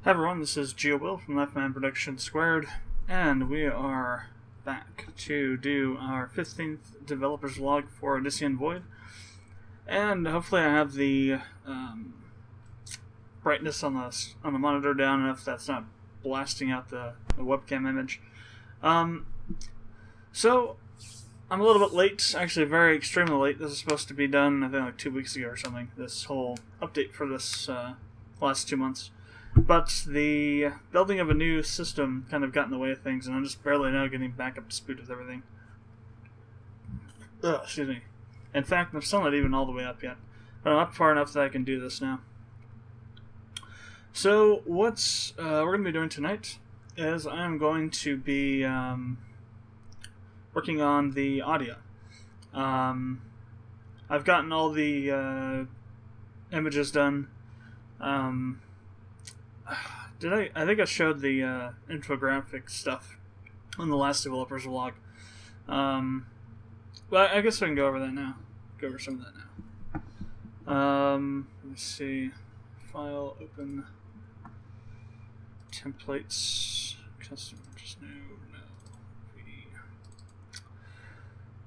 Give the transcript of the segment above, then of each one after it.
Hi everyone, this is GeoWill from Leftman Production Squared, and we are back to do our 15th developer's log for Odyssian Void. And hopefully I have the brightness on the monitor down enough that's not blasting out the webcam image. So I'm a little bit late, actually very extremely late. This is supposed to be done I think like 2 weeks ago or something, this whole update for this last 2 months. But the building of a new system kind of got in the way of things, and I'm just barely now getting back up to speed with everything. Excuse me. In fact, I'm still not even all the way up yet, but I'm up far enough that I can do this now. So, what we're going to be doing tonight is I'm going to be working on the audio. I've gotten all the images done. I think I showed the infographic stuff on the last developer's vlog. Well, I guess we can go over that now. Go over some of that now. Let me see. File, open, templates, custom, just new,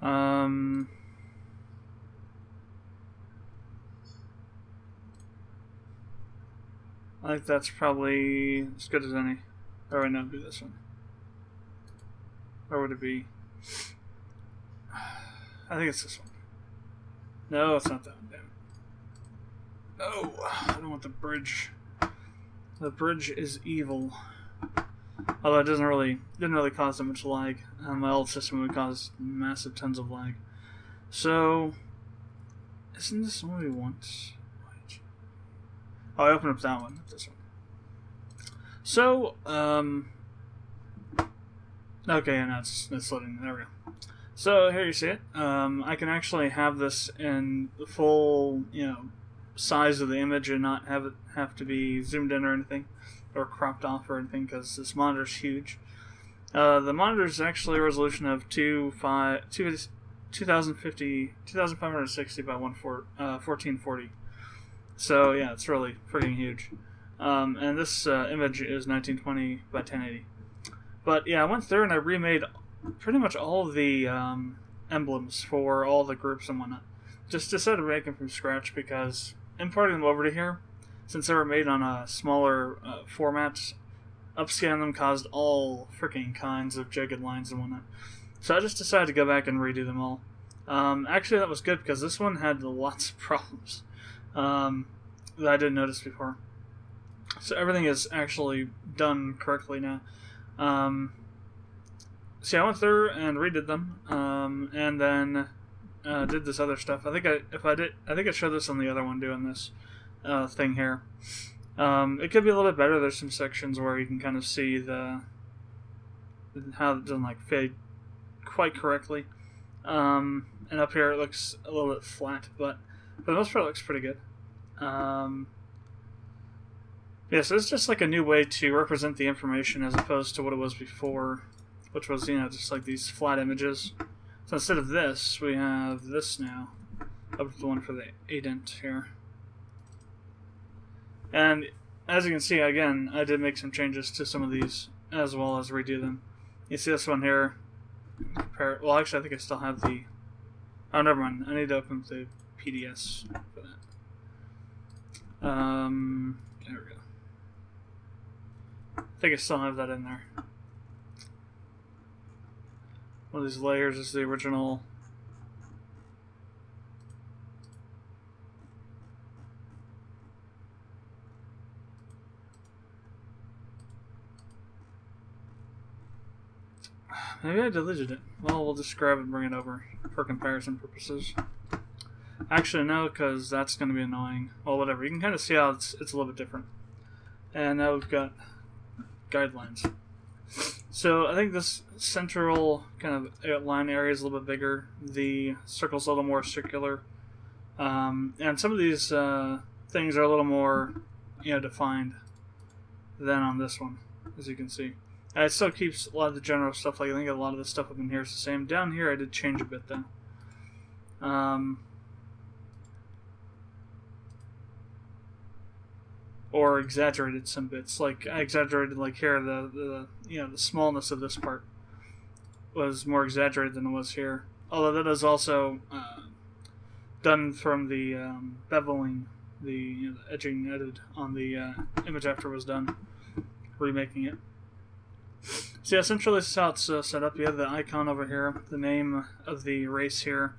no, I think that's probably as good as any. Or I know, do this one. Or would it be? I think it's this one. No, it's not that one. Damn it. No, I don't want the bridge. The bridge is evil. Although it didn't really cause that much lag. My old system would cause massive tons of lag. So, isn't this what we want? Oh, I opened up that one, not this one. So, okay, and that's loading. There we go. So here you see it. I can actually have this in the full, size of the image and not have to be zoomed in or anything, or cropped off or anything, because this monitor's huge. The monitor is actually a resolution of 2560 by 1440. So yeah, it's really freaking huge. And this image is 1920 by 1080. But yeah, I went through and I remade pretty much all of the emblems for all the groups and whatnot. Just decided to make them from scratch because importing them over to here, since they were made on a smaller format, upscaling them caused all freaking kinds of jagged lines and whatnot. So I just decided to go back and redo them all. Actually, that was good because this one had lots of problems. That I didn't notice before. So everything is actually done correctly now. See, I went through and redid them, and then did this other stuff. I think I showed this on the other one doing this thing here. It could be a little bit better. There's some sections where you can kind of see how it doesn't fade quite correctly. And up here it looks a little bit flat, but for the most part it looks pretty good. Yeah, so it's just like a new way to represent the information as opposed to what it was before, which was, just like these flat images. So instead of this, we have this now, up to the one for the ADENT here. And as you can see, again, I did make some changes to some of these as well as redo them. You see this one here, well, actually I think I still have the, oh, never mind, I need to open the PDS for that. There we go. I think I still have that in there. One of these layers is the original. Maybe I deleted it. Well, we'll just grab it and bring it over for comparison purposes. Actually, no, because that's going to be annoying. Well, whatever. You can kind of see how it's a little bit different. And now we've got guidelines. So I think this central kind of outline area is a little bit bigger. The circle's a little more circular. And some of these things are a little more, defined than on this one, as you can see. And it still keeps a lot of the general stuff. Like I think a lot of the stuff up in here is the same. Down here I did change a bit though. or exaggerated some bits. Like I exaggerated, like here, the the smallness of this part was more exaggerated than it was here. Although that is also done from the beveling, the edging edited on the image after it was done, remaking it. So yeah, essentially this is how it's set up. You have the icon over here, the name of the race here,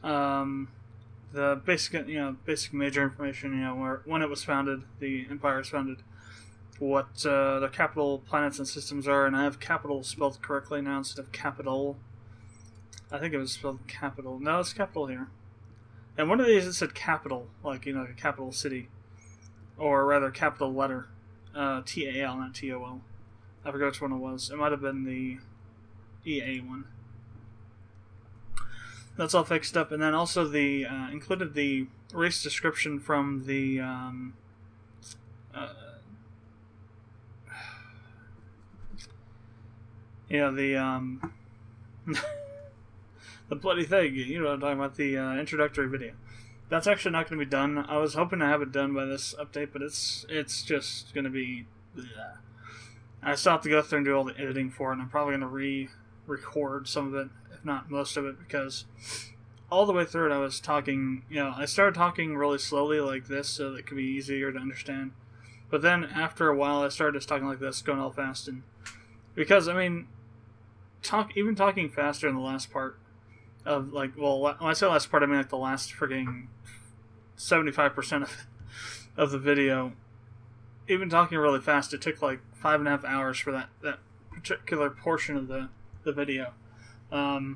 the basic major information, when it was founded, the empire was founded, what the capital planets and systems are, and I have capital spelled correctly now instead of capital. I think it was spelled capital. No, it's capital here. And one of these it said capital, like a capital city, or rather capital letter, TAL, not TOL. I forgot which one it was. It might have been the EA one. That's all fixed up, and then also the included the race description from the the bloody thing. You know what I'm talking about, the introductory video. That's actually not going to be done. I was hoping to have it done by this update, but it's just going to be. Bleh. I still have to go through and do all the editing for it, and I'm probably going to re-record some of it, if not most of it, because all the way through it I was talking, I started talking really slowly like this so that it could be easier to understand. But then after a while I started just talking like this, going all fast, and because, even talking faster in the last part of, when I say last part, I mean like the last frigging 75% of the video. Even talking really fast, it took like 5.5 hours for that particular portion of the video. So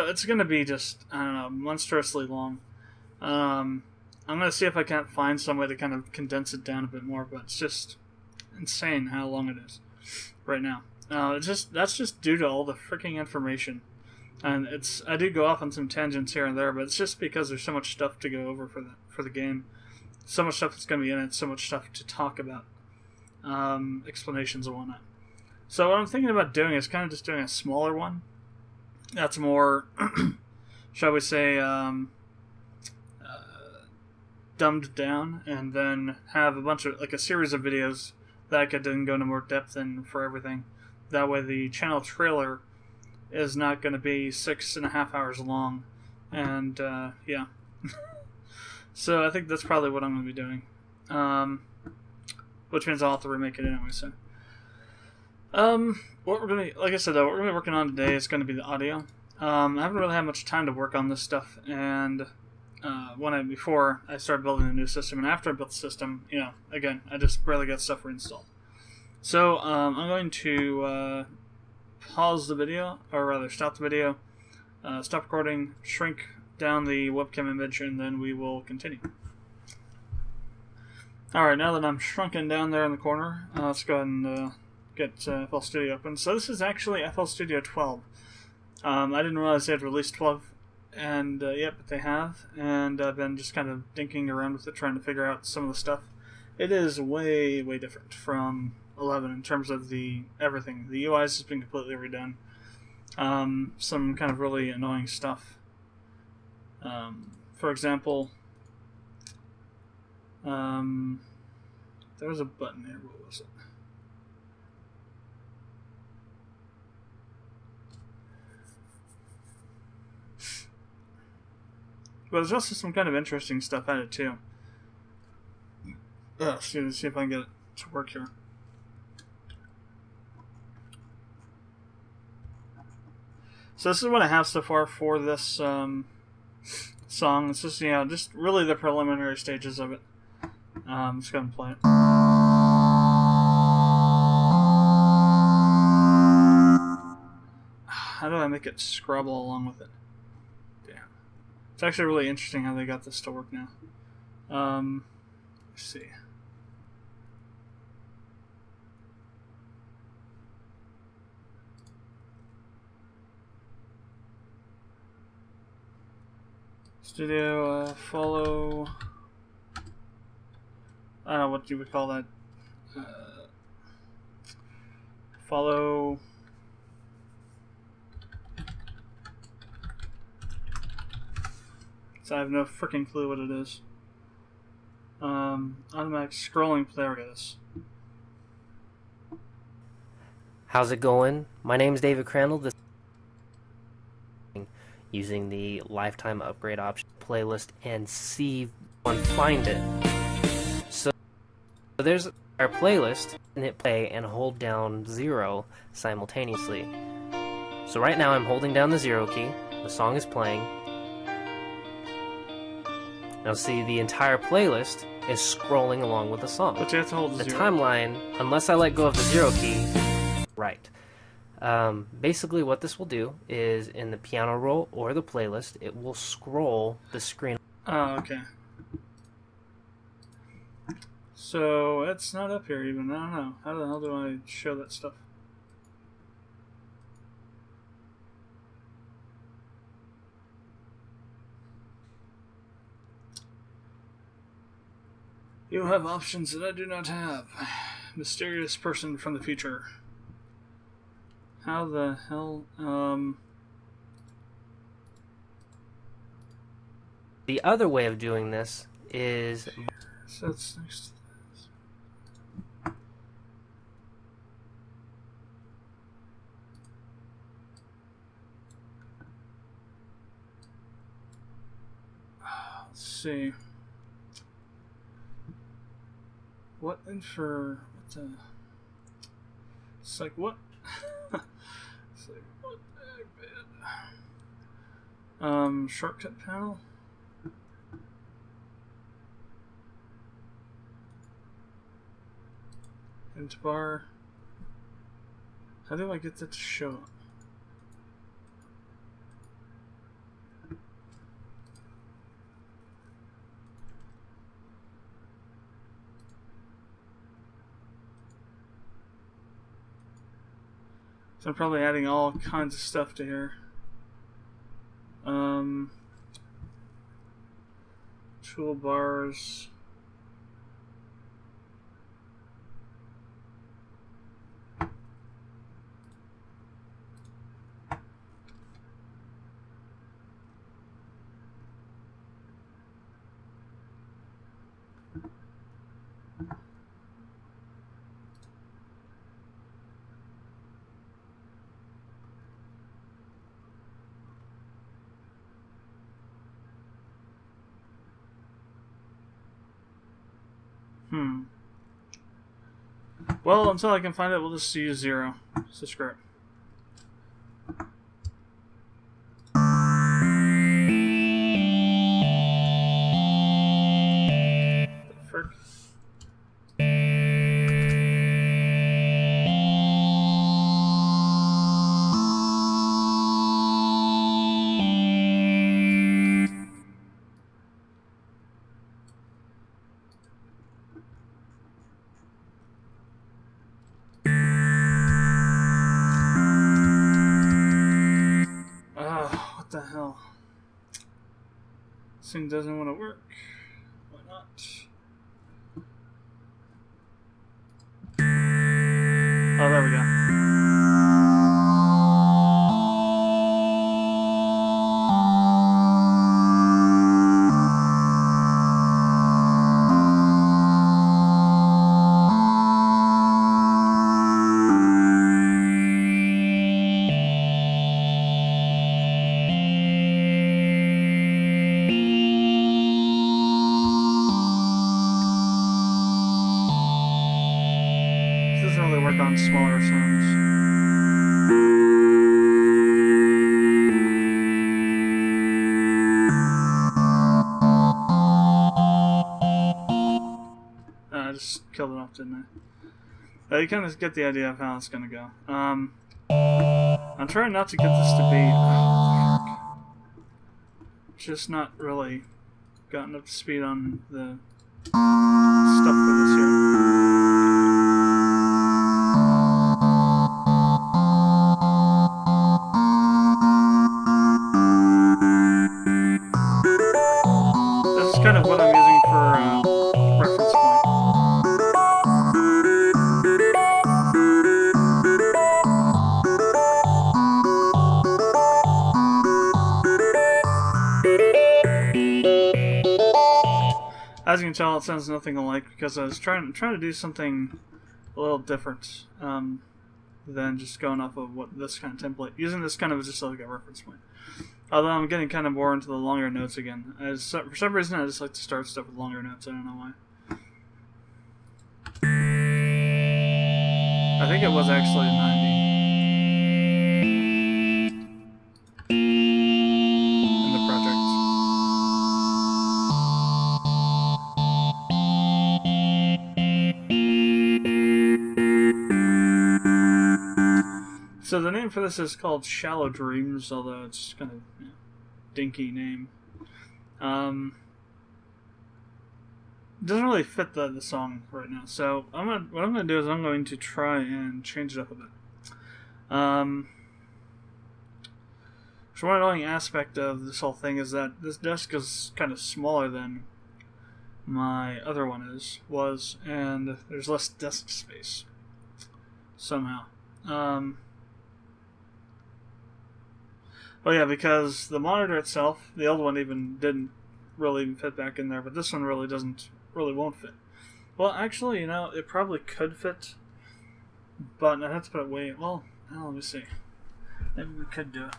it's going to be just, I don't know, monstrously long. I'm going to see if I can't find some way to kind of condense it down a bit more, but it's just insane how long it is right now. That's just due to all the freaking information. And I do go off on some tangents here and there, but it's just because there's so much stuff to go over for the game. So much stuff that's going to be in it, so much stuff to talk about, explanations and whatnot. So what I'm thinking about doing is kind of just doing a smaller one that's more, shall we say, dumbed down, and then have a series of videos that I could then go into more depth in for everything. That way the channel trailer is not going to be 6.5 hours long, and yeah. So I think that's probably what I'm going to be doing, which means I'll have to remake it anyway. So, what we're going to, like I said, what we're going to be working on today is going to be the audio. I haven't really had much time to work on this stuff, and before I started building a new system, and after I built the system, again, I just barely got stuff reinstalled. So I'm going to pause the video, or rather stop the video, stop recording, shrink down the webcam image, and then we will continue. Alright, now that I'm shrunken down there in the corner, let's go ahead and get FL Studio open. So this is actually FL Studio 12. I didn't realize they had released 12, and yep, but they have, and I've been just kind of dinking around with it, trying to figure out some of the stuff. It is way, way different from 11 in terms of everything. The UI has been completely redone. Some kind of really annoying stuff. For example, there was a button there. What was it? But there's also some kind of interesting stuff added too. See if I can get it to work here. So this is what I have so far for this song. It's just just really the preliminary stages of it. Let's go ahead and play it. How do I make it scrabble along with it? Damn. It's actually really interesting how they got this to work now. Let's see. Studio, follow, I don't know what you would call that, follow, so I have no freaking clue what it is. automatic scrolling. There we go. How's it going? My name is David Crandall. This using the lifetime upgrade option playlist and see one find it. So there's our playlist, and hit play and hold down 0 simultaneously. So right now I'm holding down the 0 key. The song is playing. Now see, the entire playlist is scrolling along with the song. But you have to hold the 0. timeline, unless I let go of the 0 key, right. Basically what this will do is in the piano roll or the playlist, it will scroll the screen. Oh, okay. So it's not up here even. I don't know. How the hell do I show that stuff? You have options that I do not have. Mysterious person from the future. How the hell, The other way of doing this is... So that's next to this. Let's see. What the... It's like, what? It's like, what the heck, man? Shortcut panel? Hint bar. How do I get that to show up? So I'm probably adding all kinds of stuff to here. Toolbars. Well, until I can find it, we'll just use 0. So screw it. Frick. What the hell? This thing doesn't want to work. Why not? Oh, there we go. Work on smaller songs. I just killed it off, didn't I? You kind of get the idea of how it's gonna go. I'm trying not to get this to be... just not really gotten up to speed on the stuff for this here. Kind of what I'm using for reference point. As you can tell, it sounds nothing alike because I was trying to do something a little different than just going off of what this kind of template. Using this kind of just like a reference point. Although I'm getting kind of more into the longer notes again. For some reason, I just like to start stuff with longer notes. I don't know why. I think it was actually 90 in the project. So the name for this is called Shallow Dreams, although it's kind of dinky name. Doesn't really fit the song right now. So what I'm gonna do is I'm going to try and change it up a bit. So one annoying aspect of this whole thing is that this desk is kind of smaller than my other one was, and there's less desk space somehow. Oh yeah, because the monitor itself, the old one even didn't really even fit back in there, but this one really won't fit. Well, actually, it probably could fit, but I'd have to put it way. Well, let me see. Maybe we could do it.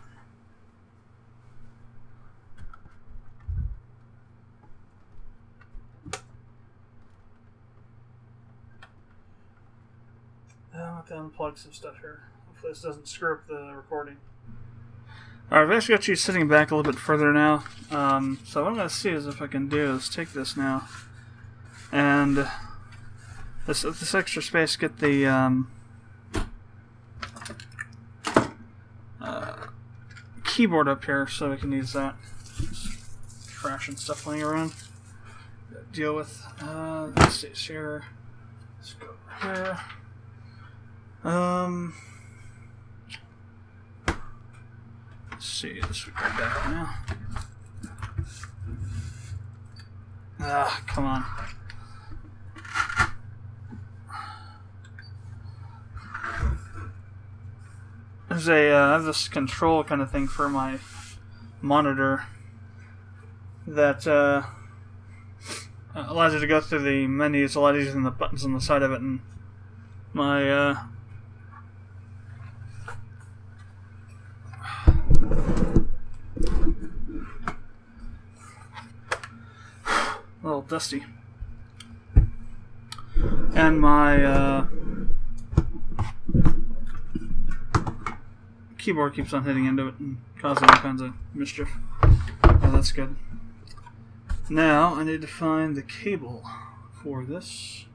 I'll have to unplug some stuff here. Hopefully this doesn't screw up the recording. Alright, I've actually got you sitting back a little bit further now. So what I'm going to see is if I can do is take this now. And this extra space, get the keyboard up here so we can use that. Trash and stuff laying around. Deal with. Let's see here. Let's go here. Let's see, this would go back now. Come on. There's I have this control kind of thing for my monitor that allows you to go through the menus a lot easier than the buttons on the side of it, and my a little dusty. And my keyboard keeps on hitting into it and causing all kinds of mischief. Oh, that's good. Now I need to find the cable for this.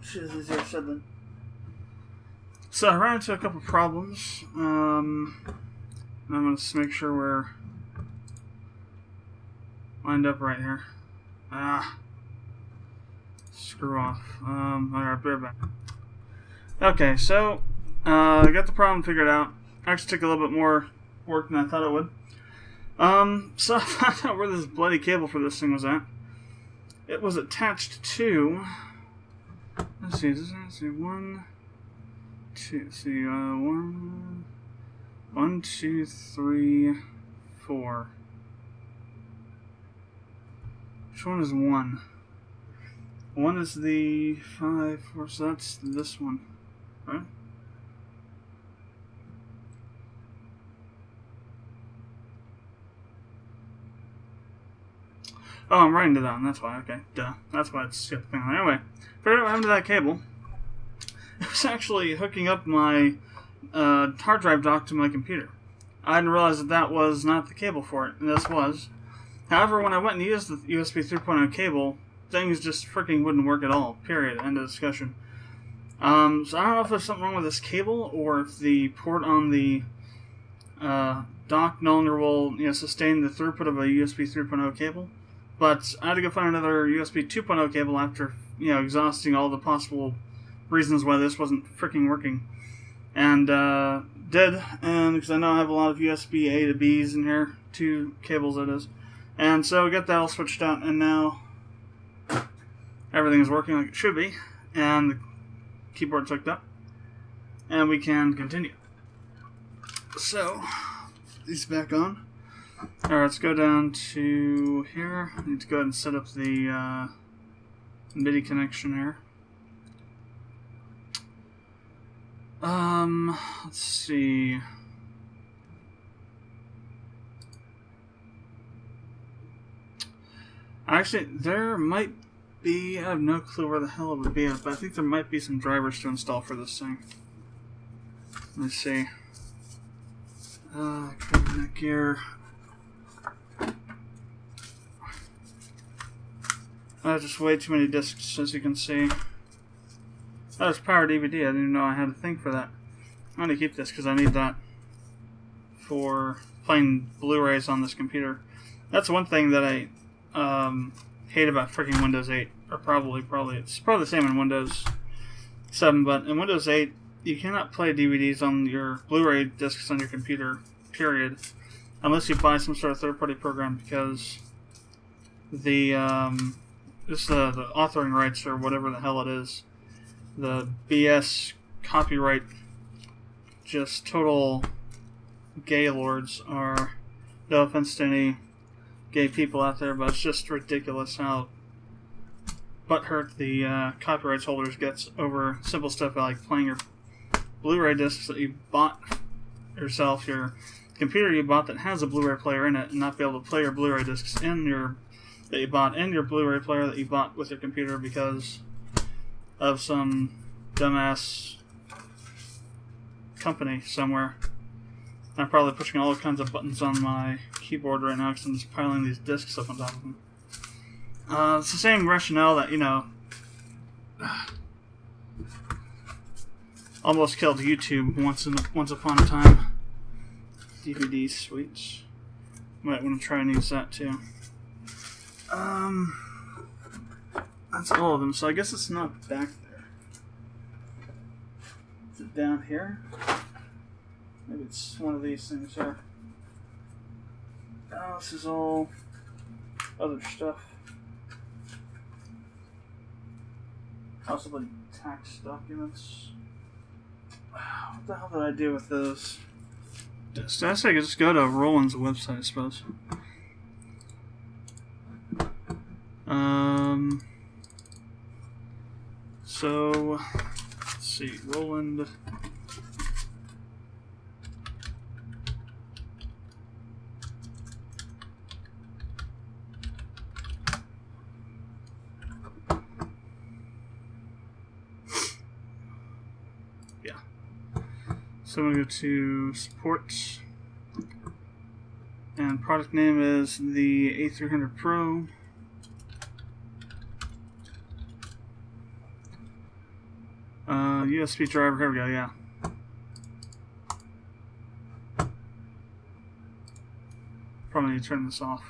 Shit is easier said than. So I ran into a couple problems. I'm going to make sure we're lined up right here. Screw off. Alright, bear back. Okay, so I got the problem figured out. Actually took a little bit more work than I thought it would. So I found out where this bloody cable for this thing was at. It was attached to. Let's see. One, two, three, four. Which one is one? One is the 5, 4, so that's this one, right? Oh, I'm writing it down, that's why, okay, duh. That's why it's skipped the thing. Anyway, figured out what happened to that cable. It was actually hooking up my hard drive dock to my computer. I didn't realize that was not the cable for it, and this was. However, when I went and used the USB 3.0 cable, things just freaking wouldn't work at all. Period. End of discussion. So I don't know if there's something wrong with this cable, or if the port on the dock no longer will sustain the throughput of a USB 3.0 cable. But I had to go find another USB 2.0 cable after exhausting all the possible reasons why this wasn't freaking working. And did, and because I know I have a lot of USB A to B's in here, 2 cables that is. And so I got that all switched out, and now everything is working like it should be, and the keyboard's hooked up, and we can continue. So, these back on. Alright, let's go down to here. I need to go ahead and set up the MIDI connection here. Let's see. Actually, there might be, I have no clue where the hell it would be at, but I think there might be some drivers to install for this thing. Let's see. Neck gear. Just way too many discs, as you can see. That was Power DVD. I didn't even know I had a thing for that. I'm going to keep this because I need that for playing Blu-rays on this computer. That's one thing that I hate about freaking Windows 8. Or probably, it's probably the same in Windows 7, but in Windows 8, you cannot play DVDs on your Blu-ray discs on your computer, period. Unless you buy some sort of third-party program, because the authoring rights, or whatever the hell it is, the BS copyright, just total gay lords are, no offense to any gay people out there, but it's just ridiculous how butthurt the copyrights holders gets over simple stuff like playing your Blu-ray discs that you bought yourself, your computer you bought that has a Blu-ray player in it, and not be able to play your Blu-ray discs that you bought in your Blu-ray player that you bought with your computer because of some dumbass company somewhere. I'm probably pushing all kinds of buttons on my keyboard right now because I'm just piling these discs up on top of them. It's the same rationale that, almost killed YouTube once upon a time. DVD suites. Might want to try and use that too. That's all of them, so I guess it's not back there. Is it down here? Maybe it's one of these things here. Oh, this is all other stuff. Possibly tax documents. What the hell did I do with those? I guess I could just go to Roland's website, I suppose. So, let's see, Roland. Yeah. So I'm going to go to support. And product name is the A300 Pro. USB driver, here we go, yeah. Probably need to turn this off.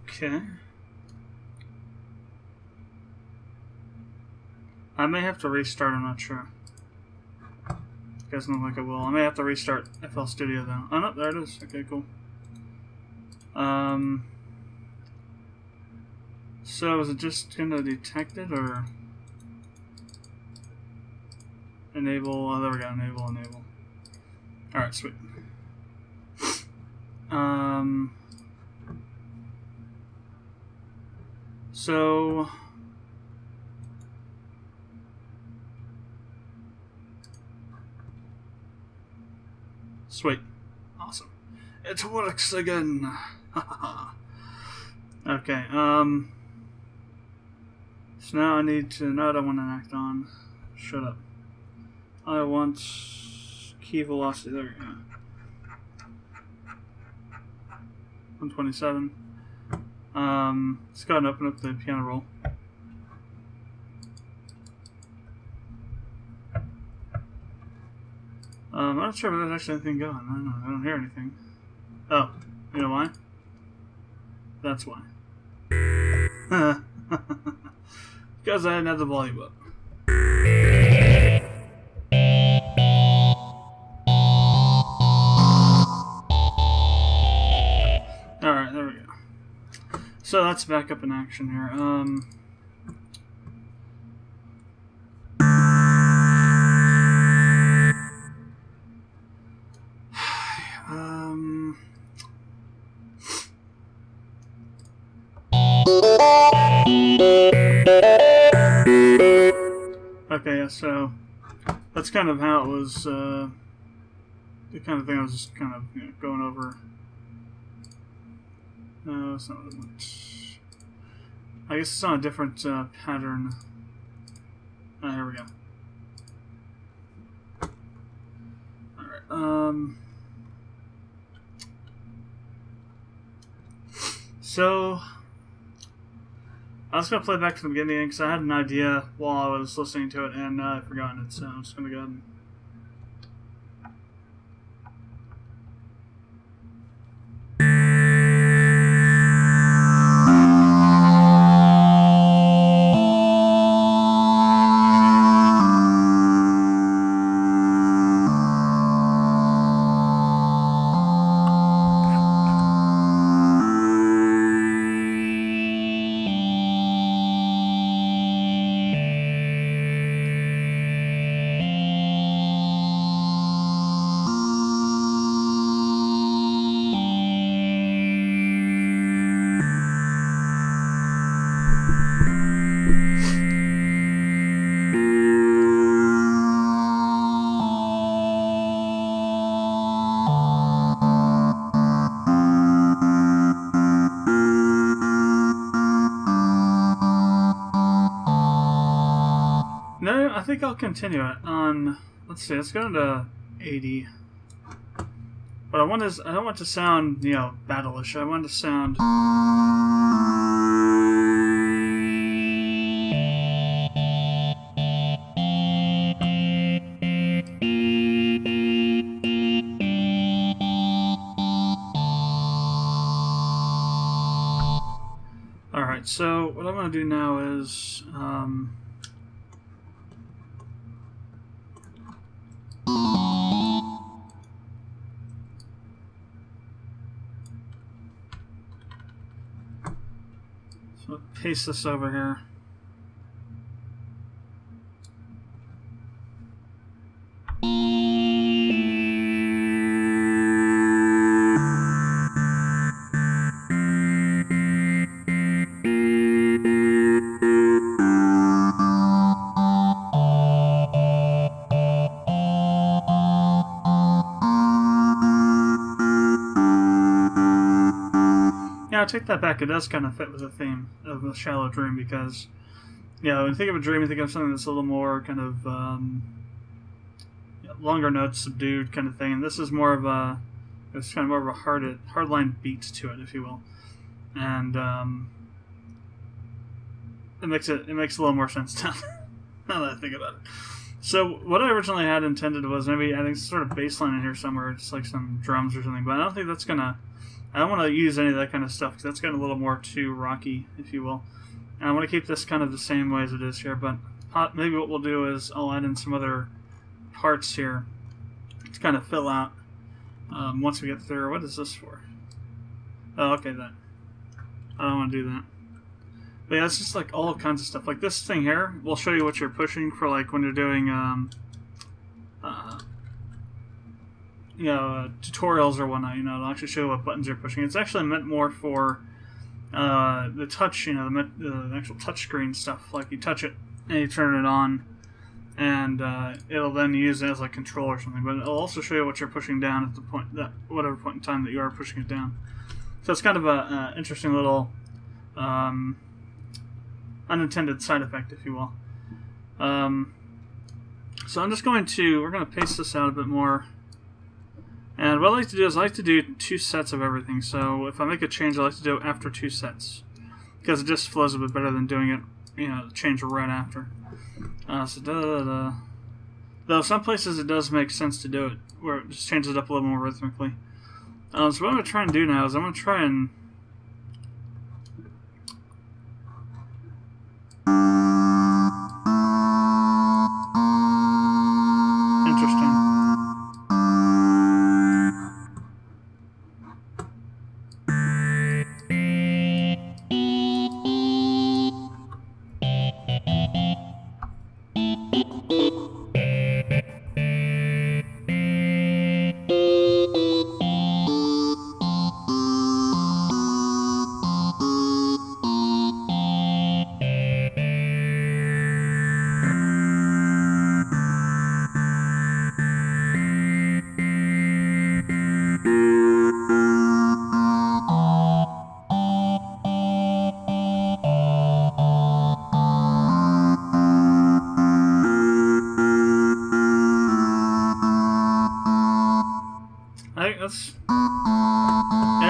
Okay. I may have to restart, I'm not sure. Doesn't look like it will. I may have to restart FL Studio though. Oh no, there it is. Okay, cool. So is it just gonna detect it or enable? Oh, there we go. Enable. Alright, sweet. So sweet. Awesome. It works again. Okay, so now I need to, no, I don't want to act on. Shut up. I want key velocity, there we go. 127. Let's go ahead and open up the piano roll. I'm not sure if there's actually anything going. I don't know. I don't hear anything. Oh, you know why? That's why. Because I didn't have the volume up. So that's back up in action here. Okay, yeah, so that's kind of how it was, the kind of thing I was just kind of going over. No, it's not really much. I guess it's on a different pattern. Here we go. Alright, so I was going to play back to the beginning because I had an idea while I was listening to it and I'd forgotten it, so I'm just going to go ahead and... No, I think I'll continue it on. Let's see. Let's go to 80. But I don't want to sound, battle-ish. I want to sound. All right. So what I'm going to do now is. So paste this over here. Yeah, I take that back. It does kind of fit with the theme of a shallow dream because, when you think of a dream, you think of something that's a little more kind of longer notes, subdued kind of thing. And this is more of it's kind of more of a hardline beat to it, if you will, and it makes a little more sense now, now that I think about it. So what I originally had intended was maybe adding some sort of bass line in here somewhere, just like some drums or something. But I don't think that's gonna. I don't want to use any of that kind of stuff because that's getting a little more too rocky, if you will. And I want to keep this kind of the same way as it is here, but maybe what we'll do is I'll add in some other parts here to kind of fill out once we get through. What is this for? Oh, okay, that. I don't want to do that. But yeah, it's just like all kinds of stuff. Like this thing here will show you what you're pushing for, like when you're doing tutorials or whatnot. It'll actually show you what buttons you're pushing. It's actually meant more for the touch, the actual touch screen stuff. Like you touch it and you turn it on, and it'll then use it as like control or something. But it'll also show you what you're pushing down at the whatever point in time that you are pushing it down. So it's kind of a interesting little unintended side effect, if you will. So we're going to paste this out a bit more. And what I like to do is I like to do 2 sets of everything. So if I make a change, I like to do it after 2 sets, because it just flows a bit better than doing it, change right after. Though some places it does make sense to do it, where it just changes it up a little more rhythmically. So what I'm going to try and do now is I'm going to try and... Interesting.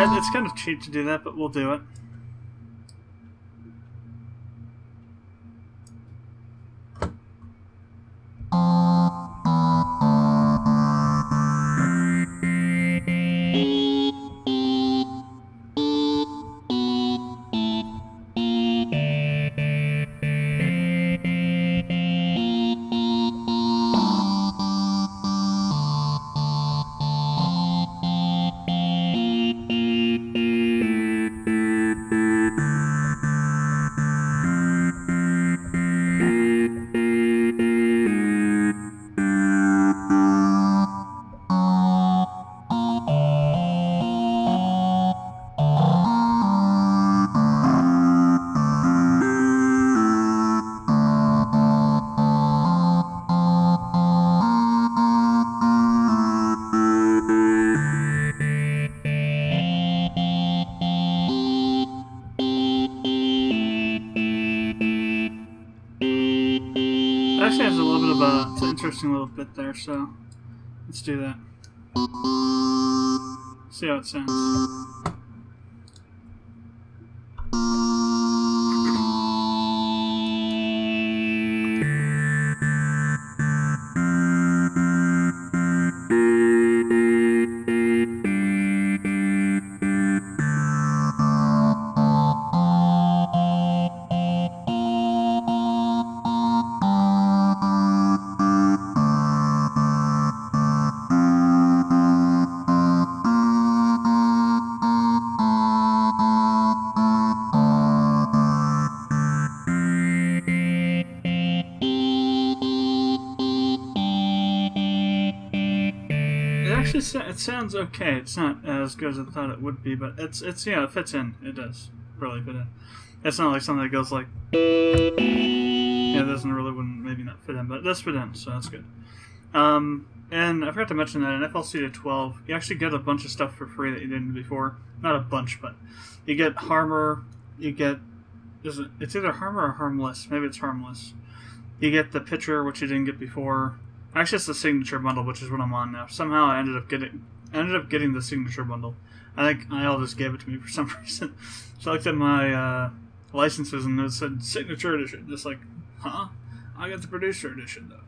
And it's kind of cheap to do that, but we'll do it. Actually has a little bit of it's an interesting little bit there, so let's do that. See how it sounds. It sounds okay. It's not as good as I thought it would be, but it's yeah, it fits in. It does really fit in. It's not like something that goes like, yeah, it doesn't really wouldn't maybe not fit in, but it does fit in, so that's good. And I forgot to mention that in FL Studio 12, you actually get a bunch of stuff for free that you didn't before. Not a bunch, but you get Harmor. You get it's either Harmor or Harmless. Maybe it's Harmless. You get the picture, which you didn't get before. Actually, it's the signature bundle, which is what I'm on now. Somehow, I ended up getting the signature bundle. I think IL just gave it to me for some reason. So I looked at my licenses and it said signature edition. Just like, huh? I got the producer edition though.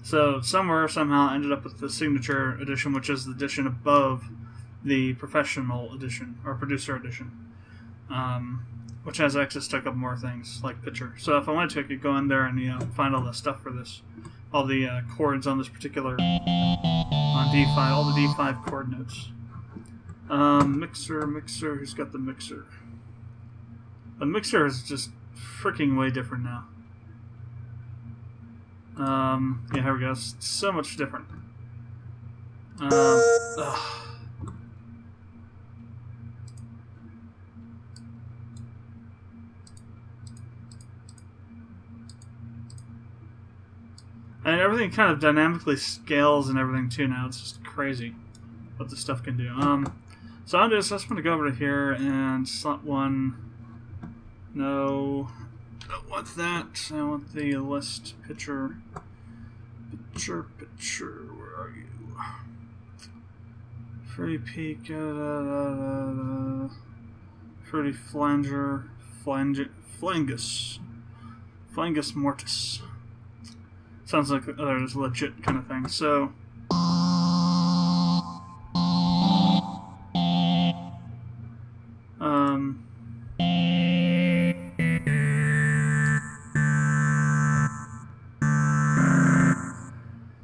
So somehow, I ended up with the signature edition, which is the edition above the professional edition or producer edition, which has access to a couple more things like picture. So if I wanted to, I could go in there and find all the stuff for this. All the chords on this particular D5, all the D5 chord notes. Mixer, who's got the mixer? The mixer is just freaking way different now. Yeah, here we go. It's so much different. And everything kind of dynamically scales and everything too now. It's just crazy what this stuff can do. So I'm just going to go over to here and slot one. No, I don't want that. I want the list picture. Picture. Where are you? Fruity Peak. Fruity Flanger. Flangus Mortis. Sounds like there's a legit kind of thing. So,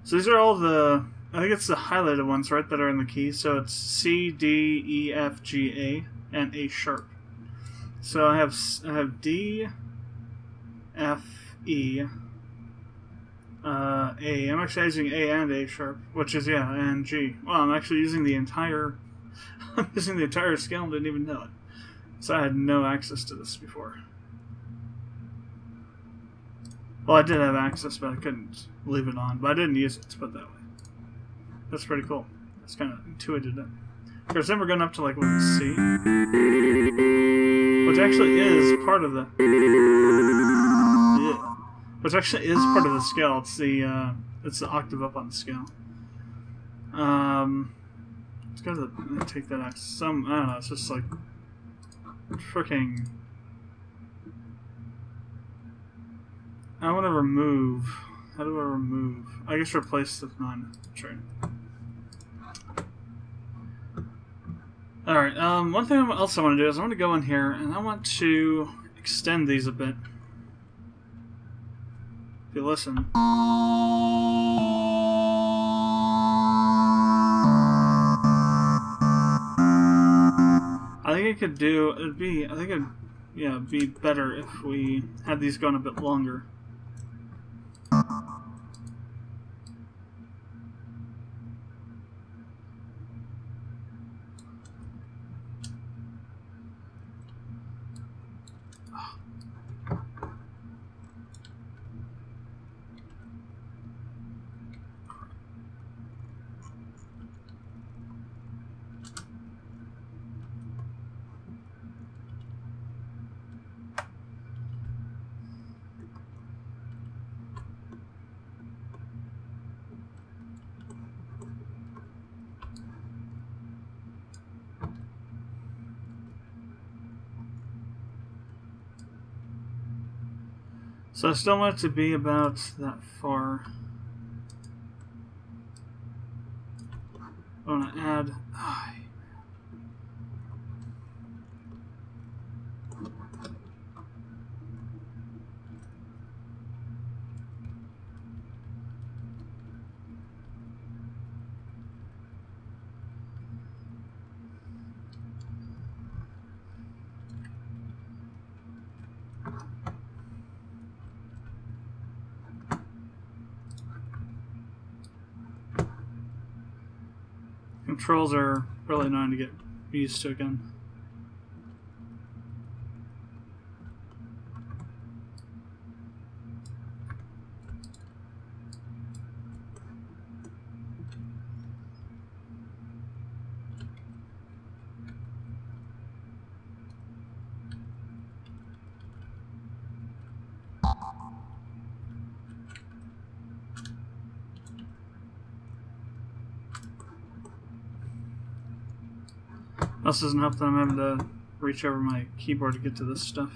so these are all the, I think it's the highlighted ones, right, that are in the key. So it's C, D, E, F, G, A, and A sharp. So I have D, F, E, A. I'm actually using A and A sharp, which is, yeah, and G. Well, I'm actually using the entire scale and didn't even know it. So I had no access to this before. Well, I did have access, but I couldn't leave it on. But I didn't use it, let's put it that way. That's pretty cool. That's kind of intuited it. Because then we're going up to, like, what is C? Which actually is part of the... Yeah. Which actually is part of the scale. It's the octave up on the scale. Let's go to the, take that out. I don't know, it's just like freaking. I want to remove. How do I remove? I guess replace the 9. Sure. Alright, one thing else I want to do is I want to go in here and I want to extend these a bit. If you listen. I think it could do, it'd be, I think it'd, yeah, be better if we had these going a bit longer. So I still want it to be about that far. I want to add. Controls are really annoying to get used to again. This doesn't help that I'm having to reach over my keyboard to get to this stuff.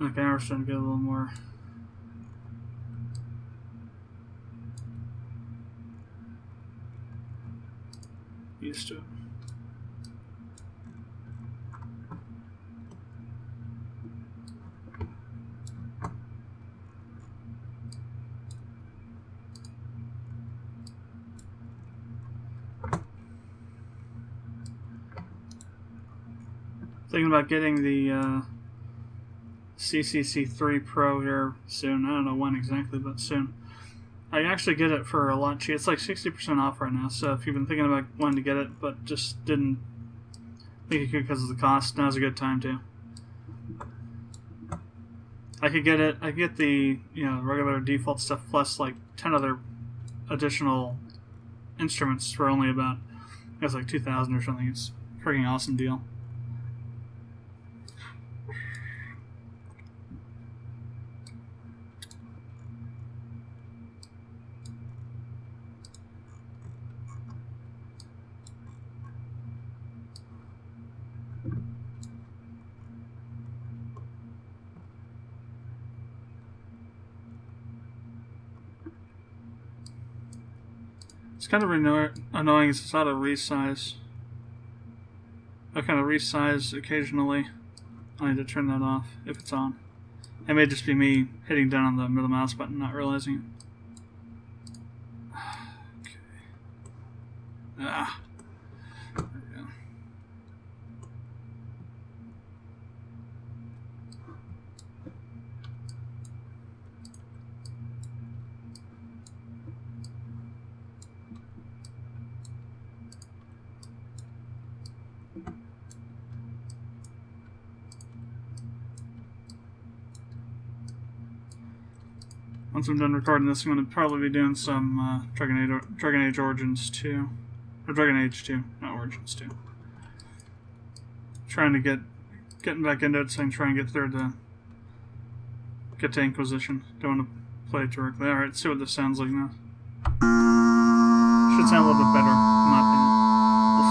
Okay, we're starting to get a little more. Used to it. Thinking about getting the CCC3 Pro here soon. I don't know when exactly, but soon. I can actually get it for a lot cheaper. It's like 60% off right now, so if you've been thinking about wanting to get it but just didn't think you could because of the cost, now's a good time too. I could get it, I get the, you know, regular default stuff plus like 10 other additional instruments for only about, I guess like 2,000 or something. It's a freaking awesome deal. It's kind of annoying, it's not a resize. I kind of resize occasionally. I need to turn that off if it's on. It may just be me hitting down on the middle mouse button, not realizing it. Okay. Ah. There we go. Once I'm done recording this, I'm going to probably be doing some Dragon Age Origins 2. Or Dragon Age 2, not Origins 2. Trying to get getting back into it so I can try and get through to get to Inquisition. Don't want to play it directly. Alright, let's see what this sounds like now. Should sound a little bit better, in my opinion. We'll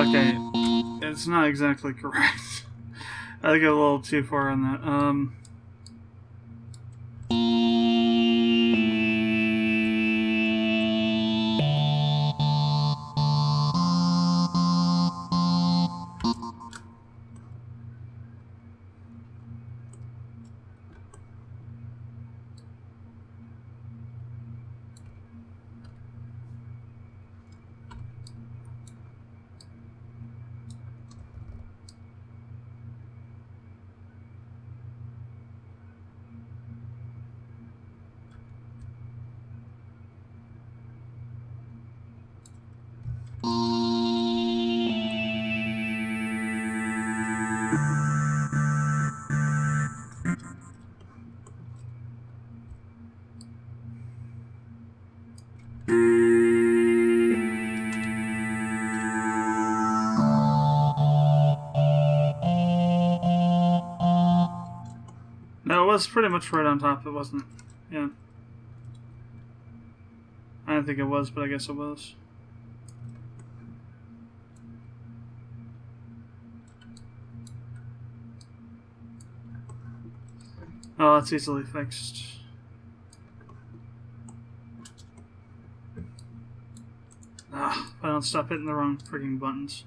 see. Okay, it's not exactly correct. I think I got a little too far on that. No, it was pretty much right on top, it wasn't it? Yeah. I didn't think it was, but I guess it was. Oh, that's easily fixed. Ah, if I don't stop hitting the wrong freaking buttons.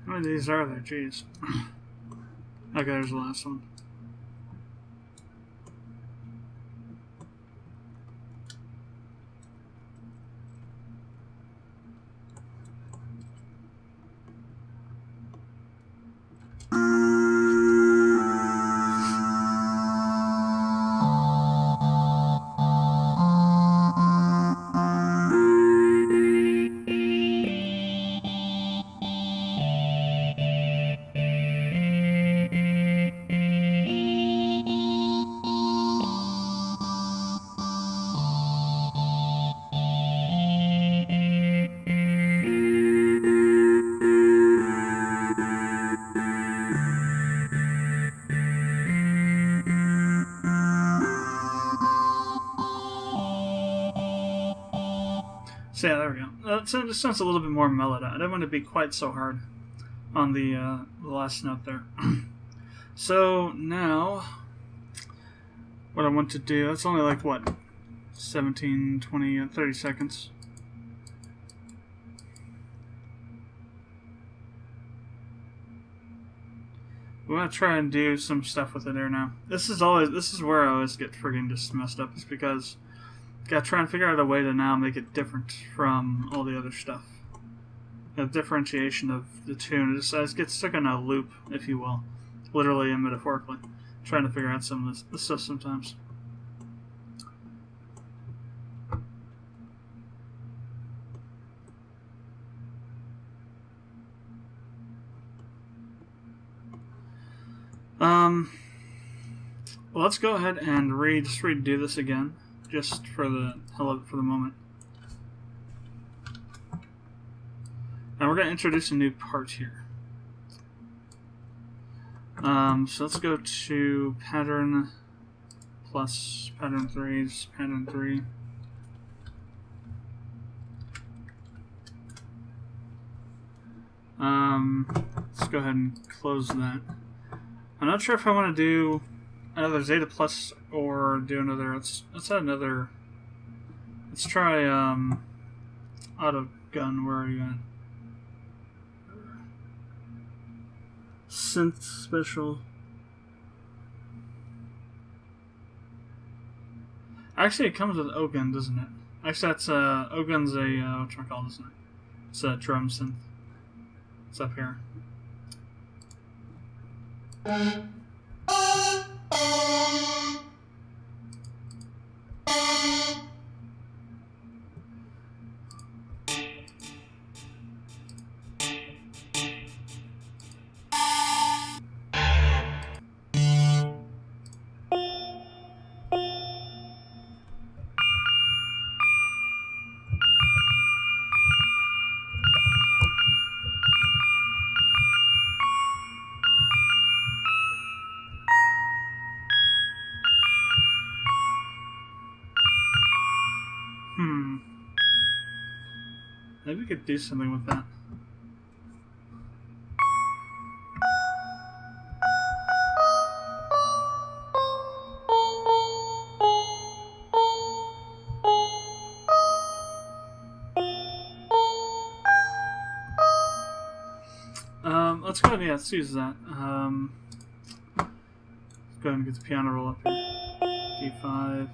How many of these are there? Jeez. Okay, there's the last one. So yeah, there we go. So it just sounds a little bit more mellowed out. I didn't want to be quite so hard on the last note there. So now, what I want to do, it's only like, what, 17, 20, 30 seconds. We want to try and do some stuff with it here now. This is where I always get friggin' just messed up, is because gotta try and figure out a way to now make it different from all the other stuff. The differentiation of the tune. I just get stuck in a loop, if you will. Literally and metaphorically. Trying to figure out some of this stuff sometimes. Well, let's go ahead and redo this again. Just for the hell of it for the moment. Now we're going to introduce a new part here. So let's go to pattern plus pattern 3, pattern 3. Let's go ahead and close that. I'm not sure if I want to do another Zeta Plus or do another. Let's add another. Let's try gun. Where are you at? Synth special. Actually, it comes with Ogun, doesn't it? Actually, that's Ogun's a whatchamacallit, isn't it? It's a drum synth. It's up here. Maybe we could do something with that. Let's go ahead and let's use that. Let's go ahead and get the piano roll up here. D5.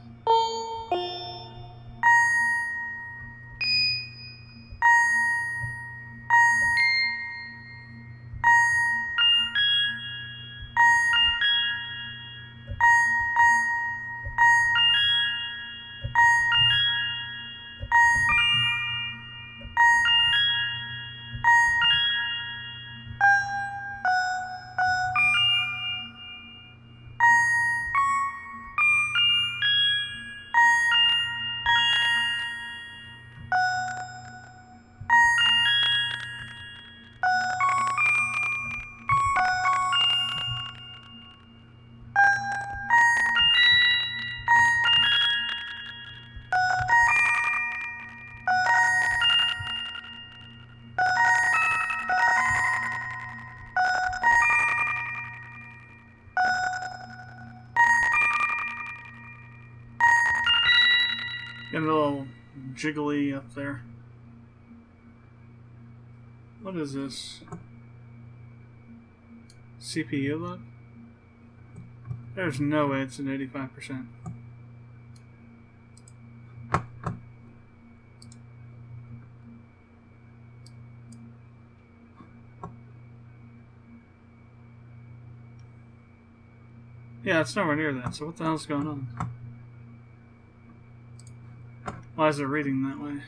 Getting a little jiggly up there. What is this? CPU load? There's no way it's an 85%. Yeah, it's nowhere near that, so what the hell's going on? Why is it reading that way?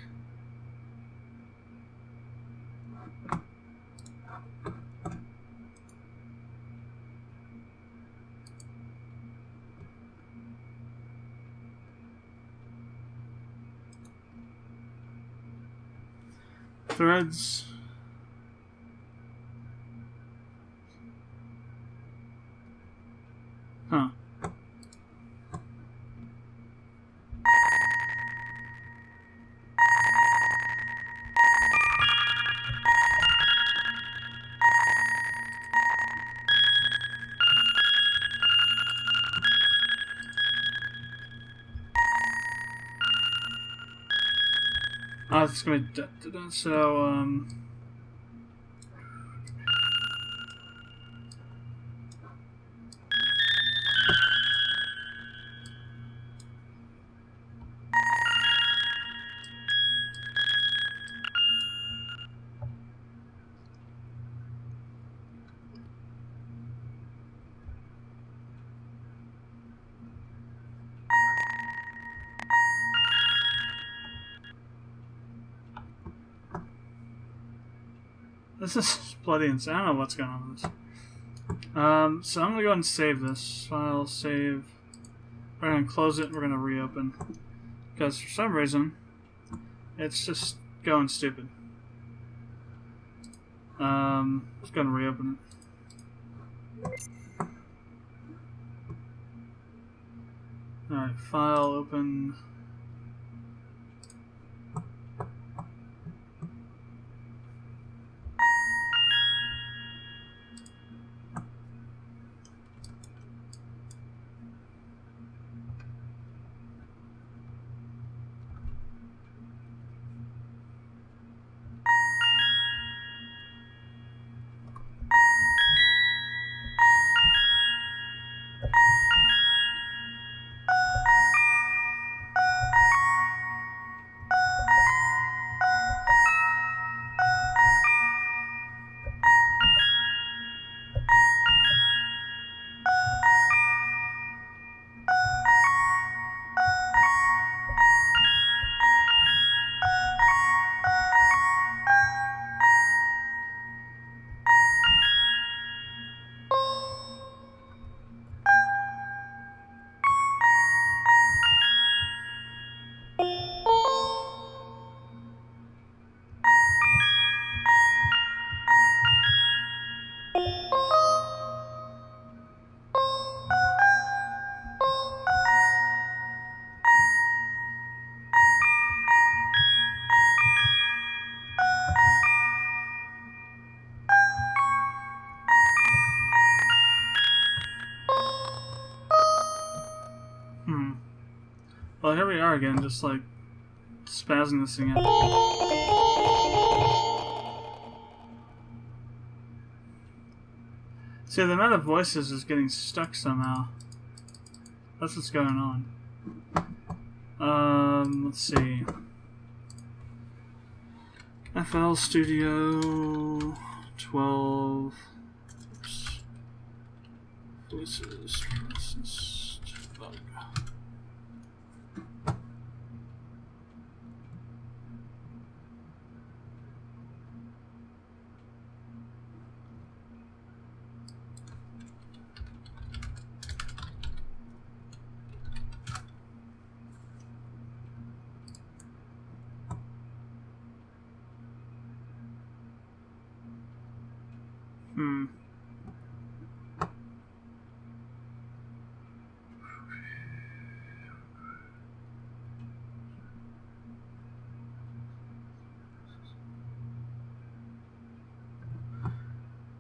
Threads. Huh. Oh, it's gonna be so this is bloody insane. I don't know what's going on with this. So I'm gonna go ahead and save this. File, save. We're gonna close it and we're gonna reopen. Because for some reason, it's just going stupid. Just gonna reopen it. Alright, file, open. Well, here we are again, just like spazzing this thing out. See, the amount of voices is getting stuck somehow. That's what's going on. Let's see. FL Studio 12 voices processed bug.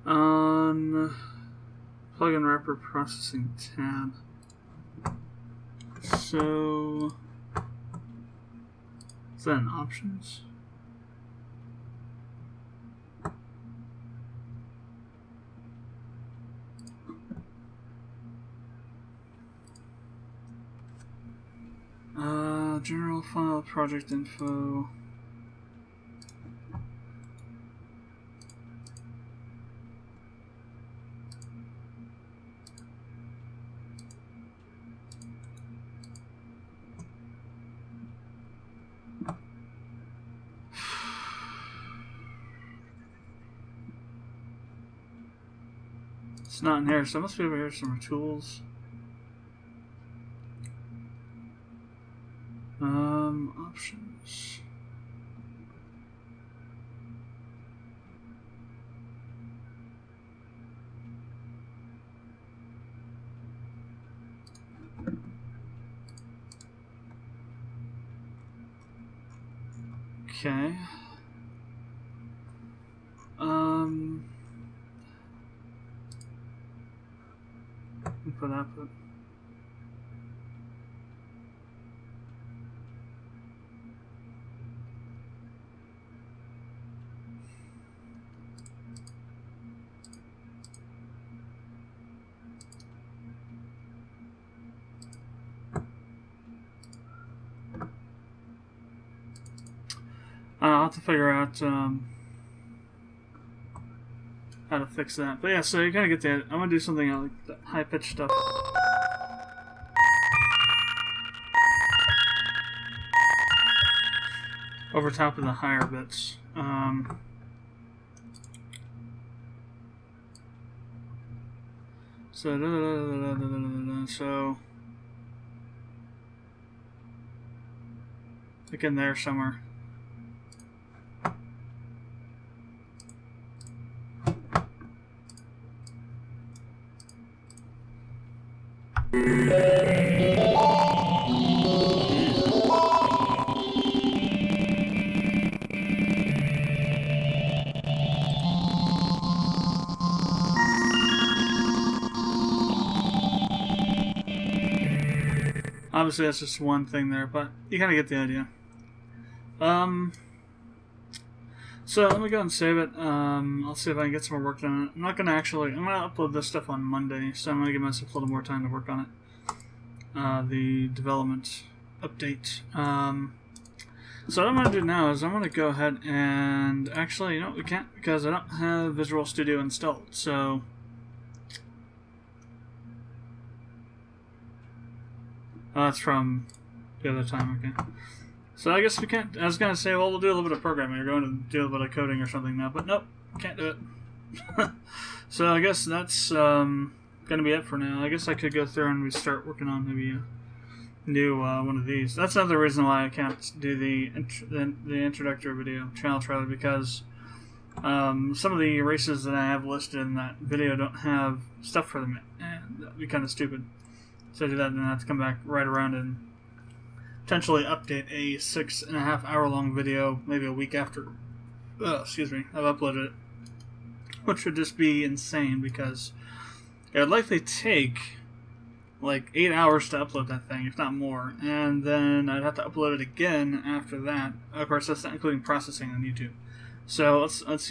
On plugin wrapper processing tab. So is that in options? General file project info. It's not in here, so it must be over here somewhere. Tools. Options. Okay. Input output. I'll have to figure out how to fix that. But yeah, so you kind of get that. I'm going to do something like the high-pitched stuff. Over top of the higher bits. So like in there somewhere. Obviously, that's just one thing there, but you kind of get the idea. So let me go and save it. I'll see if I can get some more work done. I'm not gonna I'm gonna upload this stuff on Monday, so I'm gonna give myself a little more time to work on it. The development update. So what I'm gonna do now is I'm gonna go ahead and actually, you know what, we can't because I don't have Visual Studio installed. So that's from the other time. Okay. So I guess we can't. I was gonna say, well, we'll do a little bit of programming. We're going to do a little bit of coding or something now, but nope, can't do it. So I guess that's gonna be it for now. I guess I could go through and we start working on maybe a new one of these. That's another reason why I can't do the introductory video channel trailer, because some of the races that I have listed in that video don't have stuff for them, and that'd be kind of stupid. So I do that, and then I have to come back right around and potentially update a 6.5 hour long video maybe a week after I've uploaded it, which would just be insane because it would likely take like 8 hours to upload that thing, if not more, and then I'd have to upload it again after that. Of course, that's not including processing on YouTube. So let's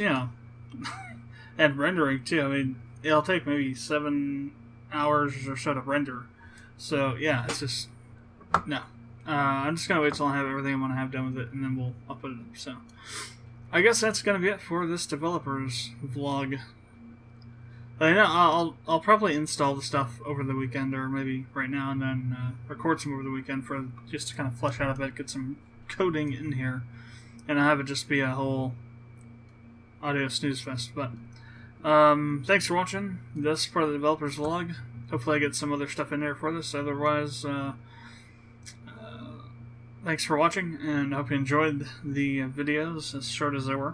and rendering too. I mean, it'll take maybe 7 hours or so to render. So yeah, it's just no. I'm just gonna wait till I have everything I want to have done with it, and then we'll upload it up. So I guess that's gonna be it for this developers vlog. I know I'll probably install the stuff over the weekend, or maybe right now, and then record some over the weekend for just to kind of flesh out a bit, get some coding in here, and I'll have it just be a whole audio snooze fest. But thanks for watching this part of the developers vlog. Hopefully I get some other stuff in there for this. Otherwise, thanks for watching, and I hope you enjoyed the videos, as short as they were.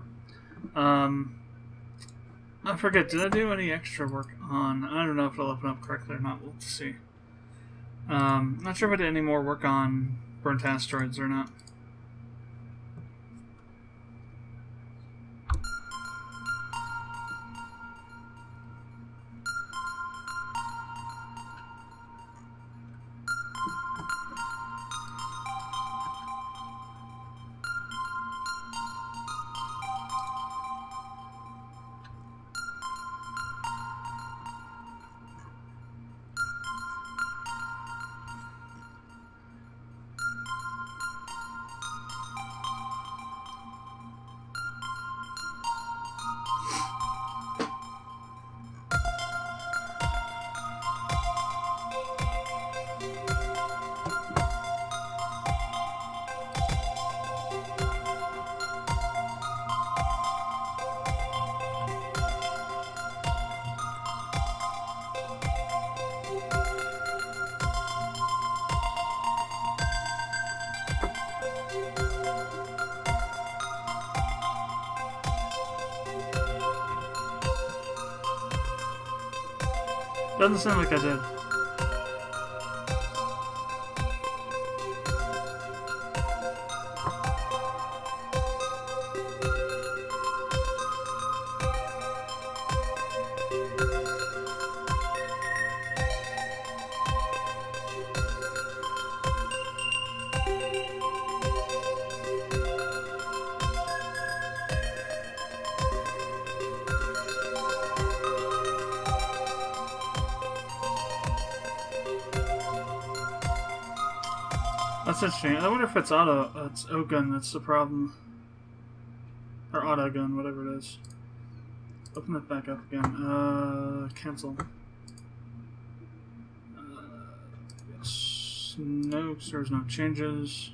I forget, did I do any extra work on... I don't know if it'll open up correctly or not. We'll see. Not sure if I did any more work on burnt asteroids or not. Doesn't sound like I did. That's interesting. I wonder if it's it's O-gun that's the problem. Or auto-gun, whatever it is. Open it back up again. Cancel. Yes. No, 'cause there's no changes.